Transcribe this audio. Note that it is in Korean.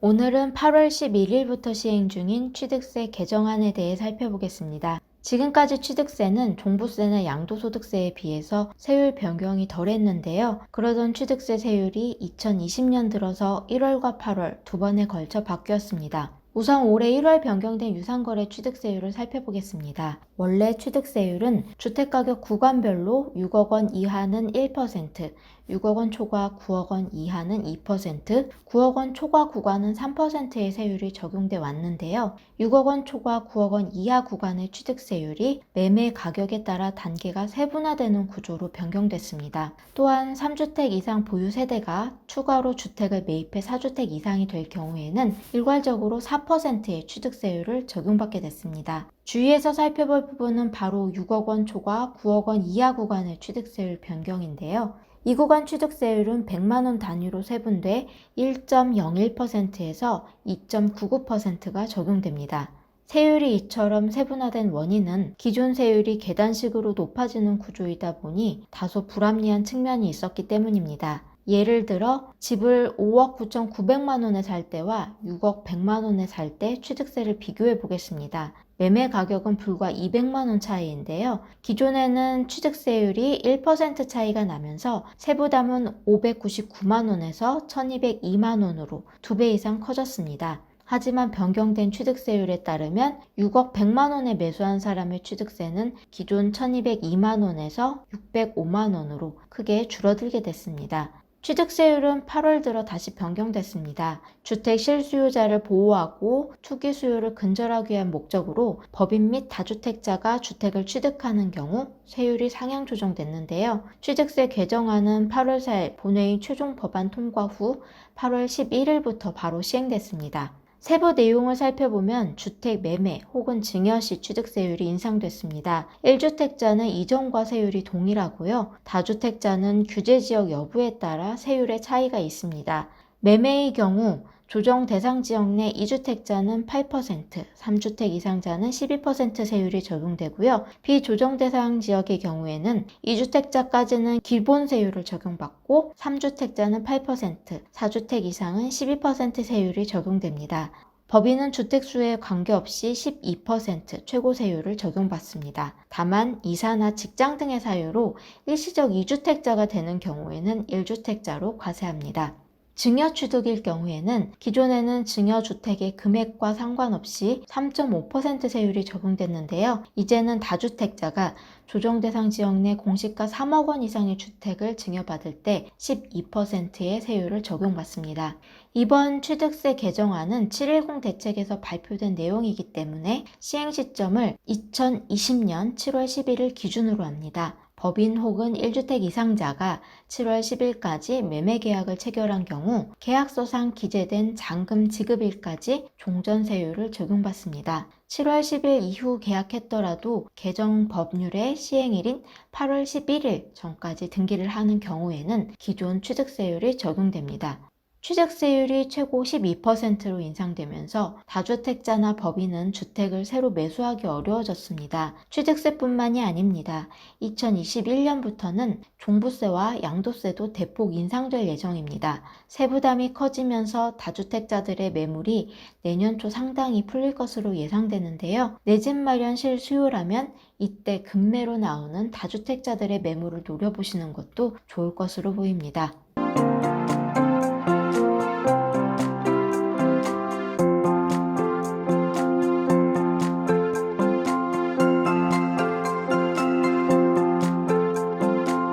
오늘은 8월 11일부터 시행 중인 취득세 개정안에 대해 살펴보겠습니다. 지금까지 취득세는 종부세나 양도소득세에 비해서 세율 변경이 덜했는데요. 그러던 취득세 세율이 2020년 들어서 1월과 8월 두 번에 걸쳐 바뀌었습니다. 우선 올해 1월 변경된 유상거래 취득세율을 살펴보겠습니다. 원래 취득세율은 주택가격 구간별로 6억 원 이하는 1%, 6억 원 초과 9억 원 이하는 2%, 9억 원 초과 구간은 3%의 세율이 적용돼 왔는데요. 6억 원 초과 9억 원 이하 구간의 취득세율이 매매 가격에 따라 단계가 세분화되는 구조로 변경됐습니다. 또한 3주택 이상 보유 세대가 추가로 주택을 매입해 4주택 이상이 될 경우에는 일괄적으로 4%의 취득세율을 적용받게 됐습니다. 주의해서 살펴볼 부분은 바로 6억 원 초과 9억 원 이하 구간의 취득세율 변경인데요. 이 구간 취득세율은 100만 원 단위로 세분돼 1.01%에서 2.99%가 적용됩니다. 세율이 이처럼 세분화된 원인은 기존 세율이 계단식으로 높아지는 구조이다 보니 다소 불합리한 측면이 있었기 때문입니다. 예를 들어 집을 5억 9,900만 원에 살 때와 6억 100만 원에 살 때 취득세를 비교해 보겠습니다. 매매 가격은 불과 200만 원 차이인데요. 기존에는 취득세율이 1% 차이가 나면서 세부담은 599만 원에서 1202만 원으로 2배 이상 커졌습니다. 하지만 변경된 취득세율에 따르면 6억 100만 원에 매수한 사람의 취득세는 기존 1202만 원에서 605만 원으로 크게 줄어들게 됐습니다. 취득세율은 8월 들어 다시 변경됐습니다. 주택 실수요자를 보호하고 투기 수요를 근절하기 위한 목적으로 법인 및 다주택자가 주택을 취득하는 경우 세율이 상향 조정됐는데요. 취득세 개정안은 8월 4일 본회의 최종 법안 통과 후 8월 11일부터 바로 시행됐습니다. 세부 내용을 살펴보면 주택 매매 혹은 증여 시 취득세율이 인상됐습니다. 1주택자는 이전과 세율이 동일하고요. 다주택자는 규제지역 여부에 따라 세율의 차이가 있습니다. 매매의 경우 조정 대상 지역 내 2주택자는 8%, 3주택 이상자는 12% 세율이 적용되고요. 비조정 대상 지역의 경우에는 2주택자까지는 기본 세율을 적용받고 3주택자는 8%, 4주택 이상은 12% 세율이 적용됩니다. 법인은 주택수에 관계없이 12% 최고 세율을 적용받습니다. 다만 이사나 직장 등의 사유로 일시적 2주택자가 되는 경우에는 1주택자로 과세합니다. 증여 취득일 경우에는 기존에는 증여주택의 금액과 상관없이 3.5% 세율이 적용됐는데요. 이제는 다주택자가 조정대상 지역 내 공시가 3억 원 이상의 주택을 증여받을 때 12%의 세율을 적용받습니다. 이번 취득세 개정안은 7.10 대책에서 발표된 내용이기 때문에 시행 시점을 2020년 7월 11일 기준으로 합니다. 법인 혹은 1주택 이상자가 7월 10일까지 매매계약을 체결한 경우 계약서상 기재된 잔금 지급일까지 종전세율을 적용받습니다. 7월 10일 이후 계약했더라도 개정 법률의 시행일인 8월 11일 전까지 등기를 하는 경우에는 기존 취득세율이 적용됩니다. 취득세율이 최고 12%로 인상되면서 다주택자나 법인은 주택을 새로 매수하기 어려워졌습니다. 취득세뿐만이 아닙니다. 2021년부터는 종부세와 양도세도 대폭 인상될 예정입니다. 세부담이 커지면서 다주택자들의 매물이 내년 초 상당히 풀릴 것으로 예상되는데요. 내 집 마련 실수요라면 이때 급매로 나오는 다주택자들의 매물을 노려보시는 것도 좋을 것으로 보입니다.